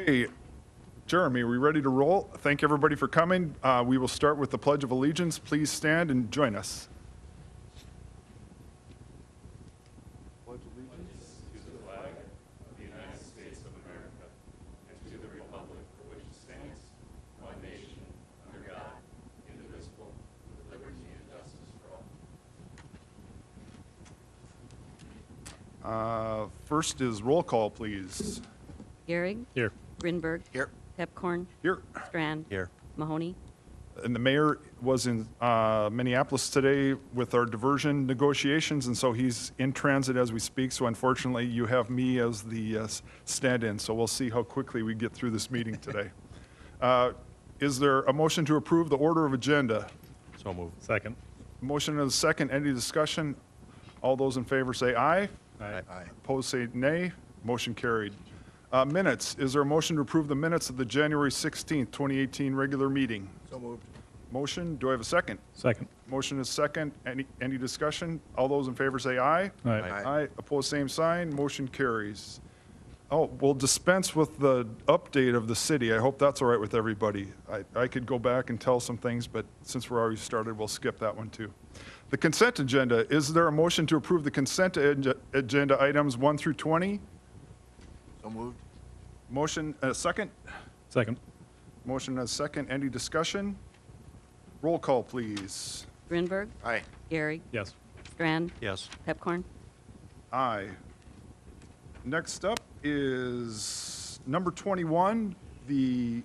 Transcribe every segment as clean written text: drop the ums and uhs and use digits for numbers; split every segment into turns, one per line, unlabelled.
Okay, Jeremy, are we ready to roll? Thank everybody for coming. We will start with the Pledge of Allegiance. Please stand and join us. Pledge allegiance
to the flag of the United States of America and to the republic for which it stands, one nation, under God, indivisible, with liberty and justice for
all. First is roll call, please.
Gehrig.
Here.
Grinberg.
Here.
Pepcorn.
Here.
Strand.
Here.
Mahoney.
And the mayor was in Minneapolis today with our diversion negotiations, and so he's in transit as we speak. So unfortunately, you have me as the stand-in. So we'll see how quickly we get through this meeting today. Is there a motion to approve the order of agenda?
So moved. Second.
Motion and a second. Any discussion? All those in favor say aye.
Aye.
Opposed say nay. Motion carried. Minutes. Is there a motion to approve the minutes of the January 16th, 2018 regular meeting?
So moved.
Motion. Do I have a second?
Second.
Motion is second. Any discussion? All those in favor say aye.
Aye.
Aye. Opposed, same sign. Motion carries. Oh, we'll dispense with the update of the city. I hope that's all right with everybody. I could go back and tell some things, but since we're already started, we'll skip that one too. The consent agenda. Is there a motion to approve the consent agenda items 1 through 20?
So moved.
Motion, a second?
Second.
Motion and a second. Any discussion? Roll call, please.
Grinberg.
Aye.
Gehrig.
Yes.
Strand.
Yes.
Pepcorn.
Aye. Next up is number 21, is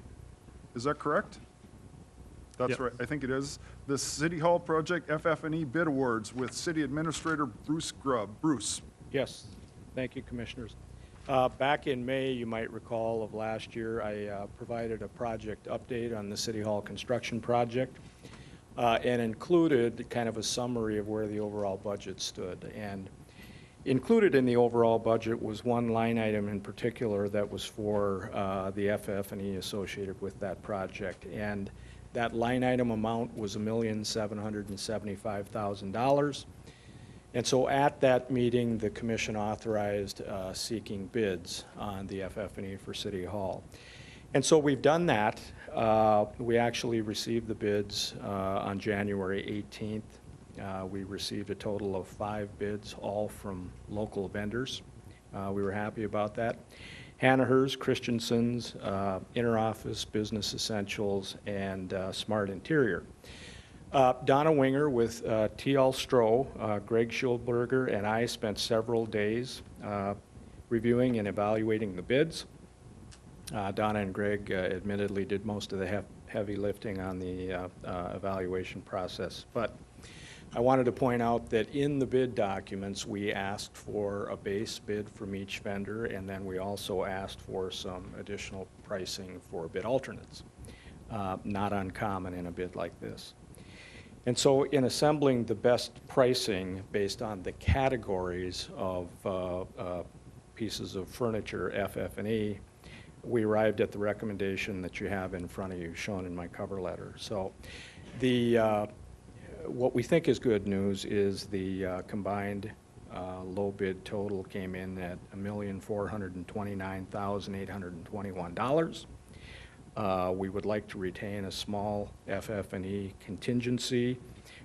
that correct? That's
Yep.
right, I think it is. The City Hall Project FF&E Bid Awards with City Administrator Bruce Grubb. Bruce.
Yes, thank you, Commissioners. Back in May, you might recall of last year, I provided a project update on the City Hall construction project and included kind of a summary of where the overall budget stood. And included in the overall budget was one line item in particular that was for the FF&E associated with that project. And that line item amount was $1,775,000. And so at that meeting, the commission authorized seeking bids on the FF&E for City Hall. And so we've done that. We actually received the bids on January 18th. We received a total of 5 bids, all from local vendors. We were happy about that. Hannahers, Christensen's, Interoffice, Business Essentials, and Smart Interior. Donna Winger with T.L. Stroh, Greg Schulberger, and I spent several days reviewing and evaluating the bids. Donna and Greg admittedly did most of the heavy lifting on the evaluation process. But I wanted to point out that in the bid documents, we asked for a base bid from each vendor, and then we also asked for some additional pricing for bid alternates. Not uncommon in a bid like this. And so in assembling the best pricing based on the categories of pieces of furniture, FF&E, we arrived at the recommendation that you have in front of you, shown in my cover letter. So what we think is good news is the combined low bid total came in at $1,429,821. We would like to retain a small FF&E contingency,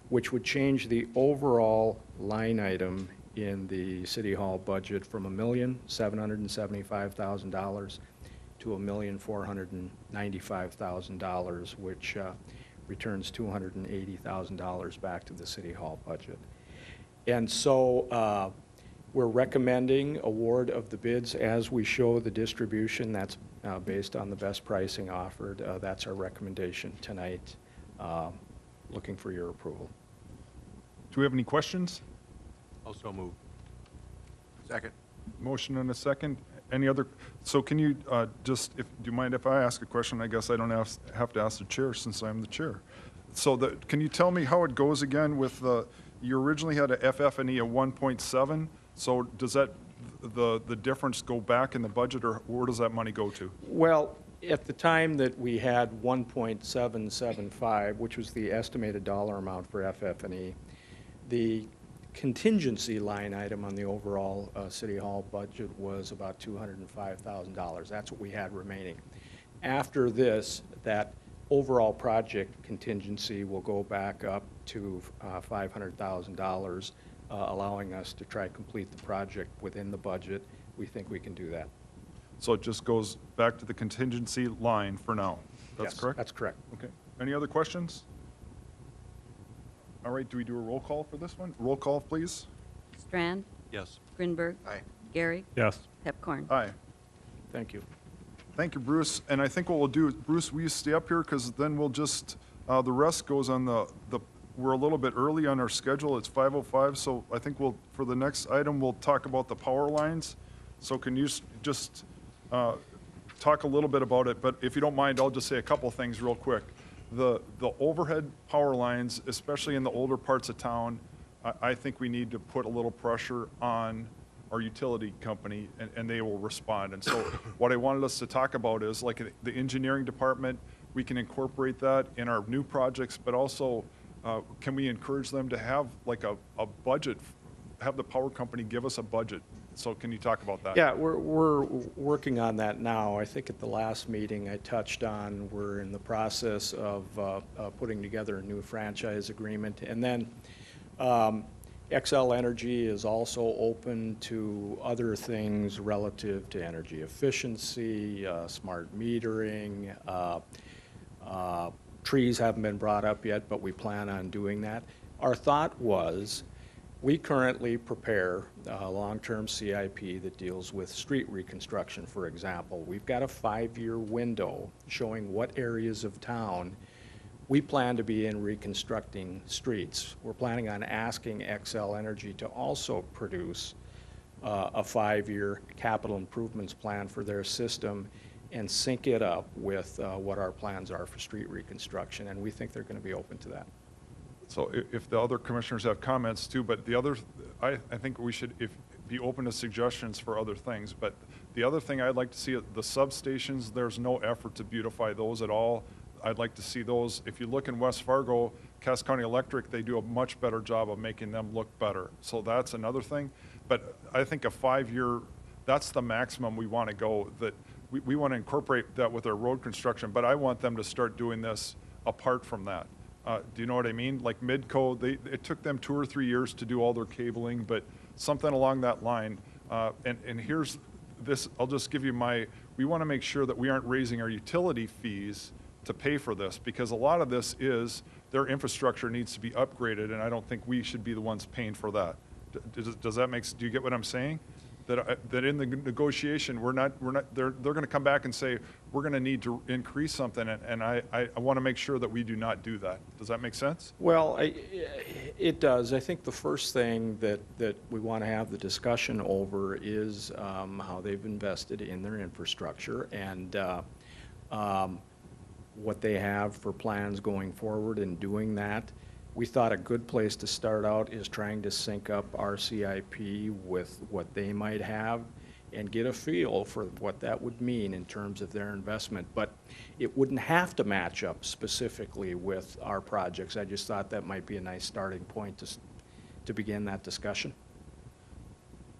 which would change the overall line item in the City Hall budget from $1,775,000 to $1,495,000, which returns $280,000 back to the City Hall budget. And so we're recommending award of the bids as we show the distribution. That's based on the best pricing offered. That's our recommendation tonight. Looking for your approval.
Do we have any questions?
Also moved. Second.
Motion and a second. Any other? So can you do you mind if I ask a question? I guess I don't have to ask the chair since I'm the chair. So can you tell me how it goes again with you originally had a FF&E of 1.7. So does that, the difference go back in the budget, or where does that money go to?
Well, at the time that we had 1.775, which was the estimated dollar amount for FF&E, the contingency line item on the overall City Hall budget was about $205,000. That's what we had remaining. After this, that overall project contingency will go back up to $500,000, allowing us to try to complete the project within the budget. We think we can do that.
So it just goes back to the contingency line for now? That's
Yes,
correct?
that's correct.
Okay. Any other questions? All right, do we do a roll call for this one? Roll call, please.
Strand,
Yes.
Grinberg.
Aye.
Gehrig.
Yes.
Pepcorn.
Aye.
Thank you.
Thank you, Bruce. And I think what we'll do, Bruce, will you stay up here? Because then we'll just, the rest goes on we're a little bit early on our schedule. It's 5:05, so I think for the next item, we'll talk about the power lines. So can you just talk a little bit about it? But if you don't mind, I'll just say a couple things real quick. The overhead power lines, especially in the older parts of town, I think we need to put a little pressure on our utility company, and they will respond. And so what I wanted us to talk about is, like, the engineering department, we can incorporate that in our new projects, but also, can we encourage them to have like a budget, have the power company give us a budget? So can you talk about that?
Yeah, we're working on that now. I think at the last meeting I touched on, we're in the process of putting together a new franchise agreement. And then Xcel Energy is also open to other things relative to energy efficiency, smart metering. Trees haven't been brought up yet, but we plan on doing that. Our thought was, we currently prepare a long-term CIP that deals with street reconstruction, for example. We've got a 5-year window showing what areas of town we plan to be in reconstructing streets. We're planning on asking Xcel Energy to also produce a 5-year capital improvements plan for their system and sync it up with what our plans are for street reconstruction, and we think they're going to be open to that.
So if the other commissioners have comments too, but the other, I think we should be open to suggestions for other things. But the other thing I'd like to see, the substations, there's no effort to beautify those at all. I'd like to see those. If you look in West Fargo, Cass County Electric, they do a much better job of making them look better. So that's another thing. But I think a 5-year, that's the maximum we want to go. That we want to incorporate that with our road construction, but I want them to start doing this apart from that. Do you know what I mean? Like Midco, it took them 2 or 3 years to do all their cabling, but something along that line. And here's this, I'll just give you we want to make sure that we aren't raising our utility fees to pay for this, because a lot of this is their infrastructure needs to be upgraded, and I don't think we should be the ones paying for that. Does that make, do you get what I'm saying? That in the negotiation, they're going to come back and say, we're going to need to increase something, and I want to make sure that we do not do that. Does that make sense?
Well, it does. I think the first thing that we want to have the discussion over is how they've invested in their infrastructure and what they have for plans going forward in doing that. We thought a good place to start out is trying to sync up our CIP with what they might have and get a feel for what that would mean in terms of their investment. But it wouldn't have to match up specifically with our projects. I just thought that might be a nice starting point to begin that discussion.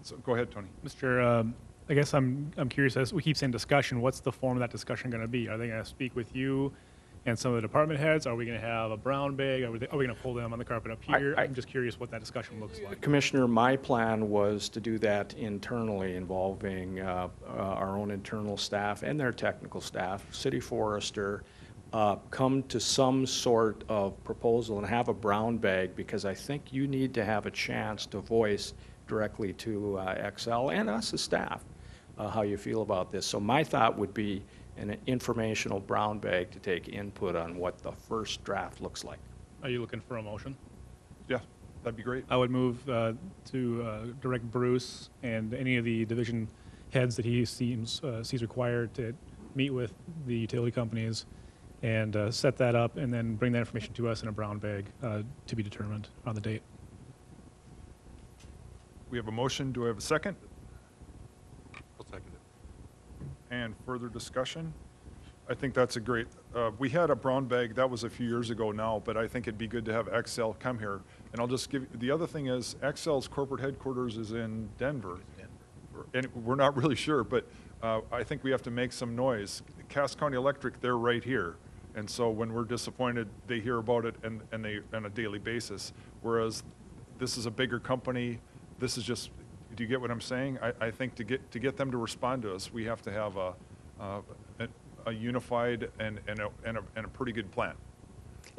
So go ahead, Tony.
Mr. I guess I'm curious, as we keep saying discussion, what's the form of that discussion going to be? Are they going to speak with you and some of the department heads? Are we going to have a brown bag? Are we going to pull them on the carpet up here? I'm just curious what that discussion looks like.
Commissioner, my plan was to do that internally, involving our own internal staff and their technical staff, city forester, come to some sort of proposal and have a brown bag, because I think you need to have a chance to voice directly to Xcel and us as staff how you feel about this. So my thought would be an informational brown bag to take input on what the first draft looks like.
Are you looking for a motion?
Yeah, that'd be great.
I would move to direct Bruce and any of the division heads that he sees required to meet with the utility companies and set that up, and then bring that information to us in a brown bag to be determined on the date.
We have a motion. Do I have a second?
I'll second it.
And further discussion? I think that's a great, we had a brown bag, that was a few years ago now, but I think it'd be good to have XL come here. And I'll just give, the other thing is XL's corporate headquarters is in Denver. And we're not really sure, but I think we have to make some noise. Cass County Electric, they're right here. And so when we're disappointed, they hear about it and they, on a daily basis. Whereas this is a bigger company, this is just, do you get what I'm saying? I think to get them to respond to us, we have to have a unified and a pretty good plan.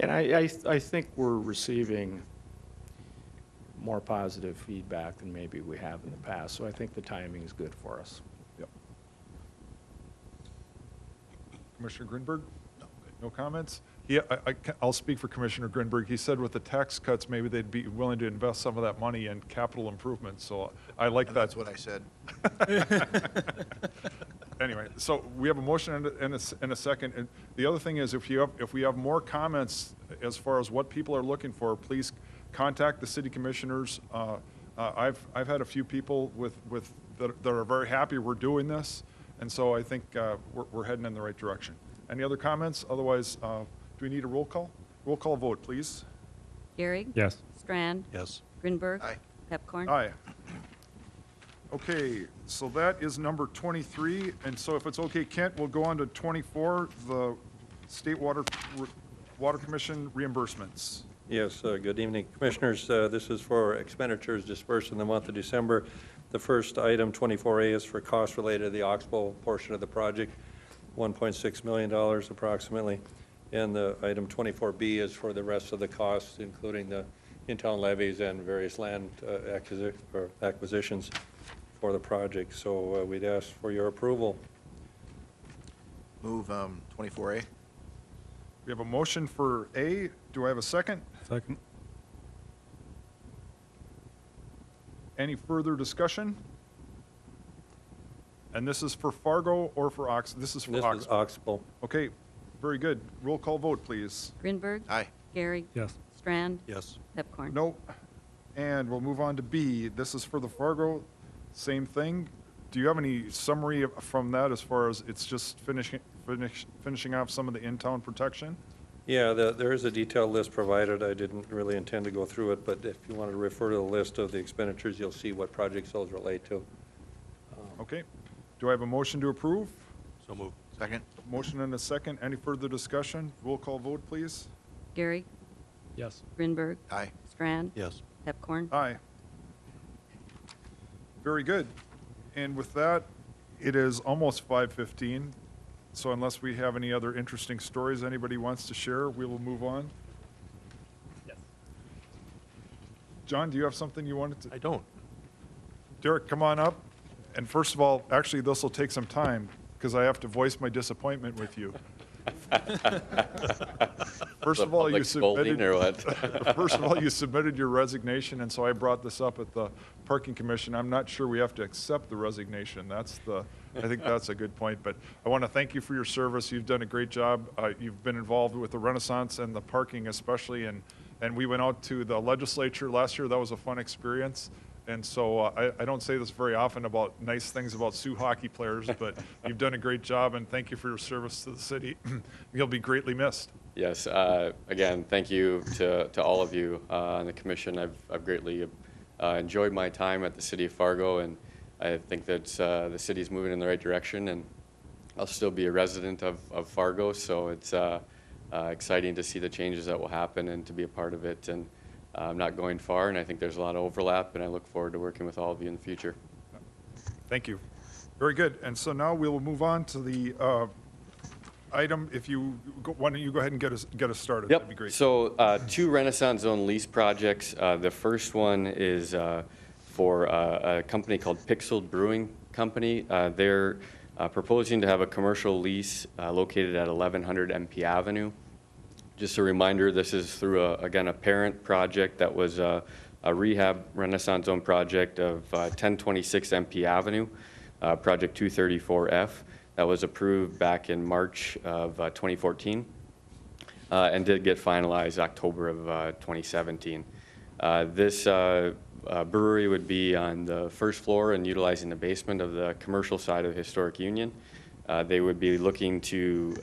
And I think we're receiving more positive feedback than maybe we have in the past, so I think the timing is good for us.
Yep. Commissioner Grinberg? No comments? Yeah, I'll speak for Commissioner Grinberg. He said with the tax cuts, maybe they'd be willing to invest some of that money in capital improvements, so I like that.
That's what I said.
Anyway, so we have a motion and a second. And the other thing is, if we have more comments as far as what people are looking for, please contact the city commissioners. I've had a few people that are very happy we're doing this, and so I think we're heading in the right direction. Any other comments? Otherwise, do we need a roll call? Roll call vote, please.
Gehrig?
Yes.
Strand?
Yes.
Grinberg?
Aye.
Pepcorn?
Aye. Okay, so that is number 23, and so if it's okay, Kent, we'll go on to 24, the State Water Commission reimbursements.
Yes, good evening, Commissioners. This is for expenditures dispersed in the month of December. The first item, 24A, is for costs related to the Oxbow portion of the project, $1.6 million approximately. And the item 24B is for the rest of the costs, including the in-town levies and various land acquisitions for the project. So we'd ask for your approval.
Move 24A.
We have a motion for A. Do I have a second?
Second.
Any further discussion? And this is for Fargo or for Ox? This is for
This is
Oxbow.
Oxbow.
Okay, very good. Roll call vote, please.
Grinberg?
Aye.
Gehrig?
Yes.
Strand?
Yes.
Pepcorn?
No. And we'll move on to B. This is for the Fargo, same thing. Do you have any summary from that as far as it's just finishing off some of the in-town protection?
Yeah, there is a detailed list provided. I didn't really intend to go through it, but if you wanted to refer to the list of the expenditures, you'll see what projects those relate to.
Okay. Do I have a motion to approve?
So move. Second.
Motion and a second. Any further discussion? Roll call vote, please.
Gehrig?
Yes.
Grinberg?
Aye.
Strand?
Yes.
Pepcorn?
Aye. Very good. And with that, it is almost 5:15. So unless we have any other interesting stories anybody wants to share, we will move on.
Yes.
John, do you have something you wanted to?
I don't.
Derek, come on up. And first of all, actually, this will take some time because I have to voice my disappointment with you. First of all, you submitted.
Or what?
First of all, you submitted your resignation, and so I brought this up at the Parking Commission. I'm not sure we have to accept the resignation. I think that's a good point. But I want to thank you for your service. You've done a great job. You've been involved with the Renaissance and the parking especially, and we went out to the legislature last year. That was a fun experience. And so I don't say this very often about nice things about Sioux hockey players, but you've done a great job, and thank you for your service to the city. You'll be greatly missed.
Yes, again, thank you to all of you on the commission. I've greatly enjoyed my time at the city of Fargo, and I think that the city's moving in the right direction, and I'll still be a resident of Fargo, so it's exciting to see the changes that will happen and to be a part of it. And I'm not going far, and I think there's a lot of overlap, and I look forward to working with all of you in the future.
Thank you. Very good. And so now we will move on to the item. If you why don't you go ahead and get us started?
Yep.
That'd be great.
So 2 Renaissance Zone lease projects. The first one is for a company called Pixel Brewing Company. They're proposing to have a commercial lease located at 1100 MP Avenue. Just a reminder, this is through, again, a parent project that was a rehab Renaissance Zone project of 1026 MP Avenue, Project 234F. That was approved back in March of 2014 and did get finalized October of 2017. This brewery would be on the first floor and utilizing the basement of the commercial side of Historic Union. They would be looking to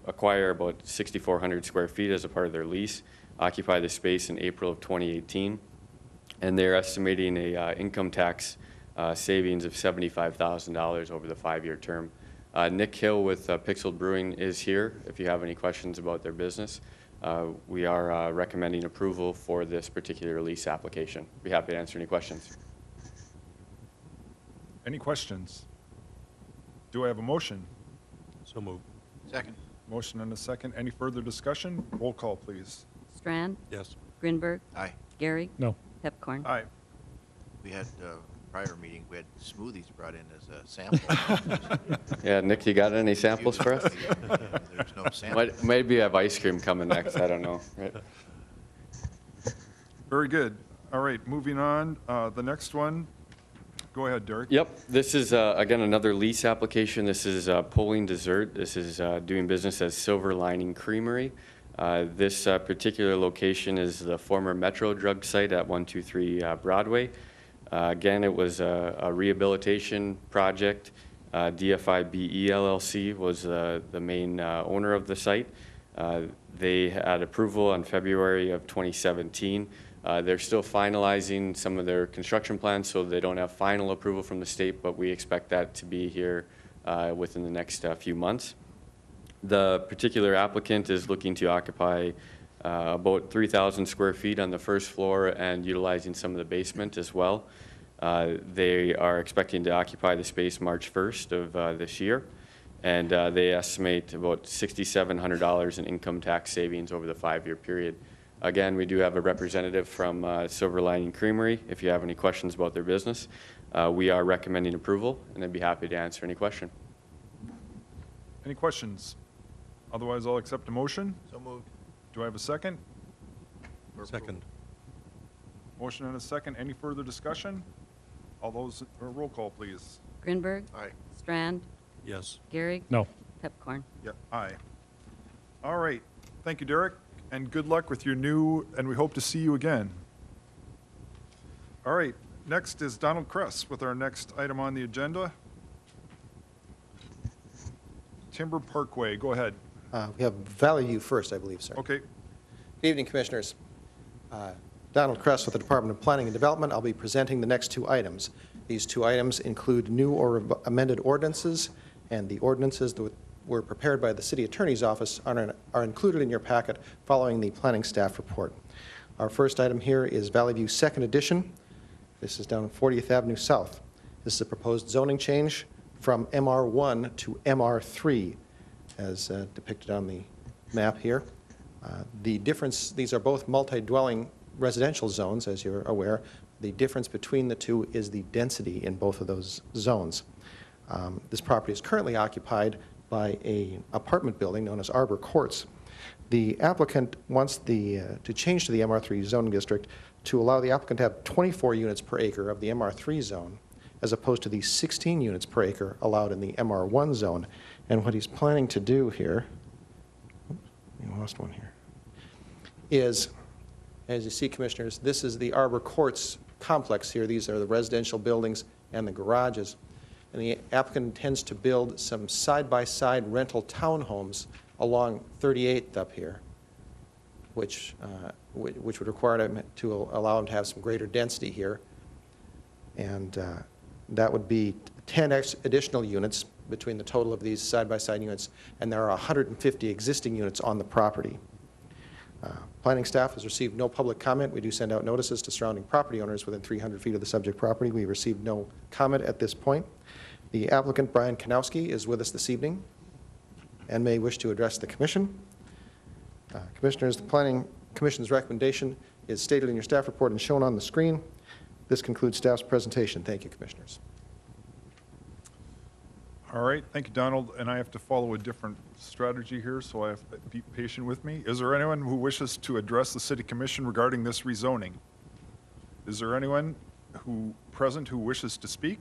acquire about 6,400 square feet as a part of their lease, occupy the space in April of 2018, and they're estimating a income tax savings of $75,000 over the 5-year term. Nick Hill with Pixel Brewing is here if you have any questions about their business. We are recommending approval for this particular lease application. Be happy to answer any questions.
Any questions? Do I have a motion?
So moved.
Second.
Motion and a second. Any further discussion? Roll call, please.
Strand,
Yes.
Grinberg,
Aye.
Gehrig,
No.
Pepcorn.
Aye.
We had, prior meeting, we had smoothies brought in as a sample.
Yeah, Nick, you got any samples for us?
There's no sample.
Maybe you have ice cream coming next. I don't know. Right?
Very good. All right, moving on. The next one. Go ahead, Derek.
Yep, this is, again, another lease application. This is Pulling Dessert. This is doing business as Silver Lining Creamery. This particular location is the former Metro drug site at 123 Broadway. Again, it was a rehabilitation project. DFI BE LLC was the main owner of the site. They had approval on February of 2017. They're still finalizing some of their construction plans, so they don't have final approval from the state, but we expect that to be here within the next few months. The particular applicant is looking to occupy about 3,000 square feet on the first floor and utilizing some of the basement as well. They are expecting to occupy the space March 1st of this year, and they estimate about $6,700 in income tax savings over the 5-year period. Again, we do have a representative from Silver Lining Creamery. If you have any questions about their business, we are recommending approval, and I'd be happy to answer any question.
Any questions? Otherwise, I'll accept a motion.
So moved.
Do I have a second?
For approval.
Second.
Motion and a second. Any further discussion? All those, roll call, please.
Grinberg,
Aye.
Strand,
Yes.
Gehrig,
No.
Pepcorn.
Yep, aye. All right. Thank you, Derek, and good luck with your new, and we hope to see you again. All right, next is Donald Kress with our next item on the Timber Parkway. Go ahead.
We have Valley View first, I believe, sir.
Okay.
Good evening, Commissioners. Donald Kress with the Department of Planning and Development. I'll be presenting the next 2 items. These 2 items include new or amended ordinances, and the ordinances that were prepared by the City Attorney's Office are included in your packet following the planning staff report. Our first item here is Valley View Second Edition. This is down 40th Avenue South. This is a proposed zoning change from MR1 to MR3, as depicted on the map here. The difference, these are both multi-dwelling residential zones, as you're aware. The difference between the 2 is the density in both of those zones. This property is currently occupied by an apartment building known as Arbor Courts. The applicant wants to change to the MR3 zoning district to allow the applicant to have 24 units per acre of the MR3 zone, as opposed to the 16 units per acre allowed in the MR1 zone. And what he's planning to do here, we lost one here, is, as you see, Commissioners, this is the Arbor Courts complex here. These are the residential buildings and the garages. And the applicant intends to build some side-by-side rental townhomes along 38th up here, which would require them to allow them to have some greater density here. And that would be 10 additional units between the total of these side-by-side units, and there are 150 existing units on the property. Planning staff has received no public comment. We do send out notices to surrounding property owners within 300 feet of the subject property. We received no comment at this point. The applicant, Brian Kanowski, is with us this evening and may wish to address the commission. Commissioners, the Planning Commission's recommendation is stated in your staff report and shown on the screen. This concludes staff's presentation. Thank you, Commissioners.
All right, thank you, Donald, and I have to follow a different strategy here, so I have to be patient with me. Is there anyone who wishes to address the City Commission regarding this rezoning? Is there anyone present who wishes to speak?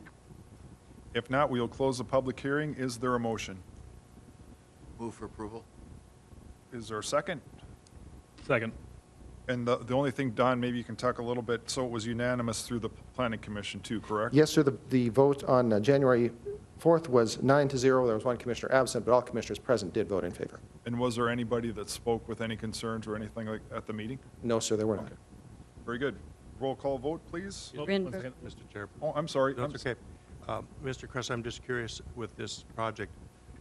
If not, we'll close the public hearing. Is there a motion?
Move for approval.
Is there a second?
Second.
And the only thing, Don, maybe you can talk a little bit, so it was unanimous through the Planning Commission too, correct?
Yes, sir. The vote on January Fourth was 9-0. There was one commissioner absent, but all commissioners present did vote in favor.
And was there anybody that spoke with any concerns or anything like at the meeting?
No, sir, there were not.
Very good. Roll call vote, please.
Oh,
Grin-
one second.
Mr. Chair.
Oh, I'm sorry.
No, it's okay. Mr. Kress, I'm just curious with this project,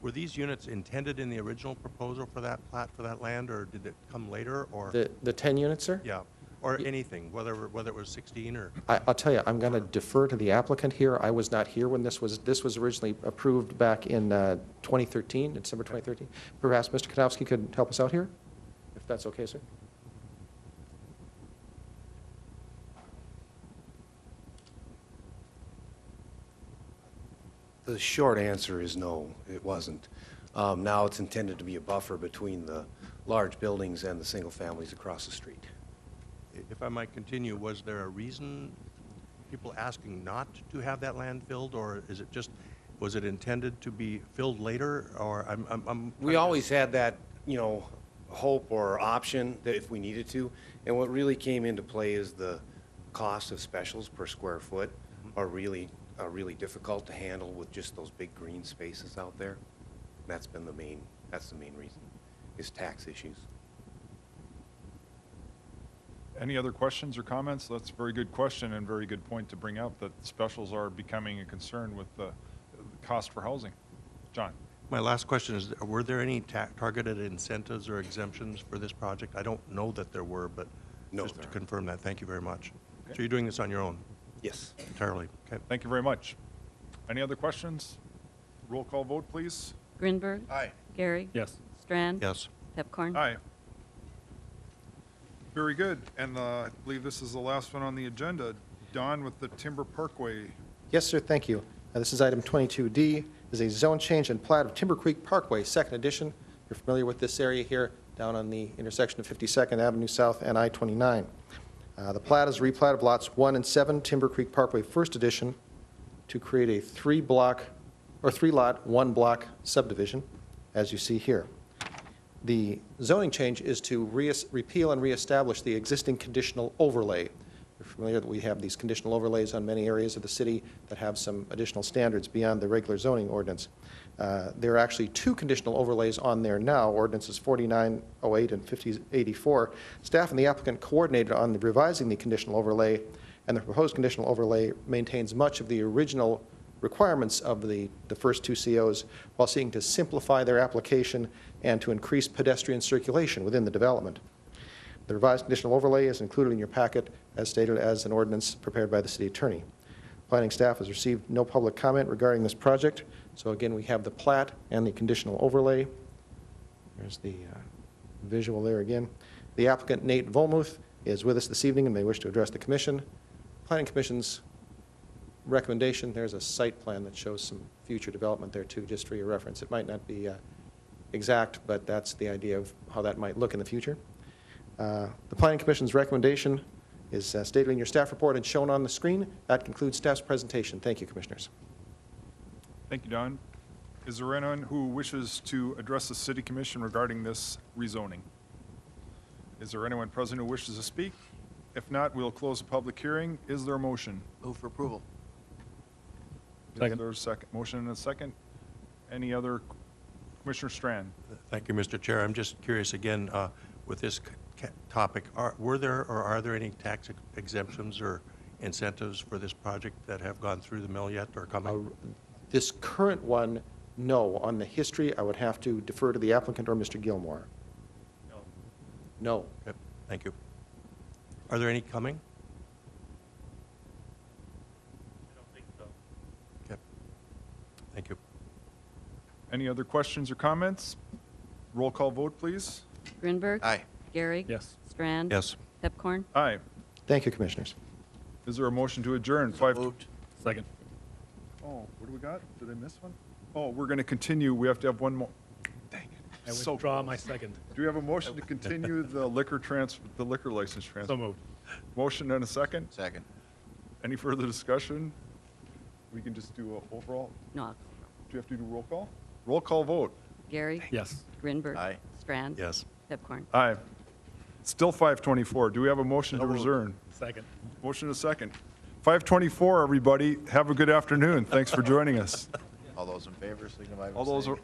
were these units intended in the original proposal for that plat, for that land, or did it come later, or?
The 10 units, sir?
Yeah, or anything, whether it was 16 or?
I'll tell you, I'm going to defer to the applicant here. I was not here when this was originally approved back in 2013, December 2013. Perhaps Mr. Kanowski could help us out here, if that's okay, sir?
The short answer is no, it wasn't. Now it's intended to be a buffer between the large buildings and the single families across the street.
If I might continue, was there a reason, people asking not to have that land filled, or is it just, was it intended to be filled later, or I'm
We always had that, hope or option that if we needed to, and what really came into play is the cost of specials per square foot are really difficult to handle with just those big green spaces out there. That's the main reason, is tax issues.
Any other questions or comments? That's a very good question and very good point to bring up, that specials are becoming a concern with the cost for housing. John?
My last question is, were there any targeted incentives or exemptions for this project? I don't know that there were, but
No,
just
there
to
aren't.
confirm that, thank you very much.
Okay.
So you're doing this on your own
Yes.
entirely? Okay.
Thank you very much. Any other questions? Roll call vote, please.
Grinberg.
Aye.
Gary.
Yes.
Strand.
Yes.
Pepcorn.
Aye. Very good. And I believe this is the last one on the agenda. Don with the Timber Parkway.
Yes, sir, thank you. This is item 22D, is a zone change and plat of Timber Creek Parkway, second edition. You're familiar with this area here, down on the intersection of 52nd Avenue South and I-29. The plat is a replat of lots 1 and 7, Timber Creek Parkway, first edition, to create a three-lot, 1-block subdivision, as you see here. The zoning change is to repeal and reestablish the existing conditional overlay. You're familiar that we have these conditional overlays on many areas of the city that have some additional standards beyond the regular zoning ordinance. There are actually two conditional overlays on there now, ordinances 4908 and 5084. Staff and the applicant coordinated on revising the conditional overlay, and the proposed conditional overlay maintains much of the original requirements of the first two COs while seeking to simplify their application and to increase pedestrian circulation within the development. The revised conditional overlay is included in your packet as stated as an ordinance prepared by the city attorney. Planning staff has received no public comment regarding this project. So again, we have the plat and the conditional overlay. There's the visual there again. The applicant, Nate Volmuth, is with us this evening and may wish to address the commission. Planning Commission's recommendation, there's a site plan that shows some future development there too, just for your reference. It might not be exact, but that's the idea of how that might look in the future. The Planning Commission's recommendation is stated in your staff report and shown on the screen. That concludes staff's presentation. Thank you, Commissioners.
Thank you, Don. Is there anyone who wishes to address the City Commission regarding this rezoning? Is there anyone present who wishes to speak? If not, we'll close the public hearing. Is there a motion?
Move for approval.
Second.
Is there a second? Motion and a second. Any other? Commissioner Strand?
Thank you, Mr. Chair. I'm just curious again, with this topic, were there or are there any tax exemptions or incentives for this project that have gone through the mill yet or coming?
This current one, no. On the history, I would have to defer to the applicant or Mr. Gilmore. No.
Okay, thank you. Are there any coming? I don't think so. Okay. Thank you.
Any other questions or comments? Roll call vote, please.
Grinberg.
Aye.
Gary.
Yes.
Strand.
Yes.
Pepcorn.
Aye.
Thank you, Commissioners.
Is there a motion to adjourn?
Moved.
Second.
Oh, what do we got? Did I miss one? Oh, we're going to continue. We have to have one more. Dang it.
I
So
withdraw
close.
my second.
Do we have a motion to continue the liquor license transfer?
So moved.
Motion and a second?
Second.
Any further discussion? We can just do a overall.
No.
Do you have to do roll call? Roll call vote.
Gary.
Yes.
Grinberg.
Aye.
Strand.
Yes.
Pepcorn.
Aye. Still 5:24. Do we have a motion to adjourn?
Second.
Motion and a second. 5:24, everybody. Have a good afternoon. Thanks for joining us.
All those in favor, signify by
All those
saying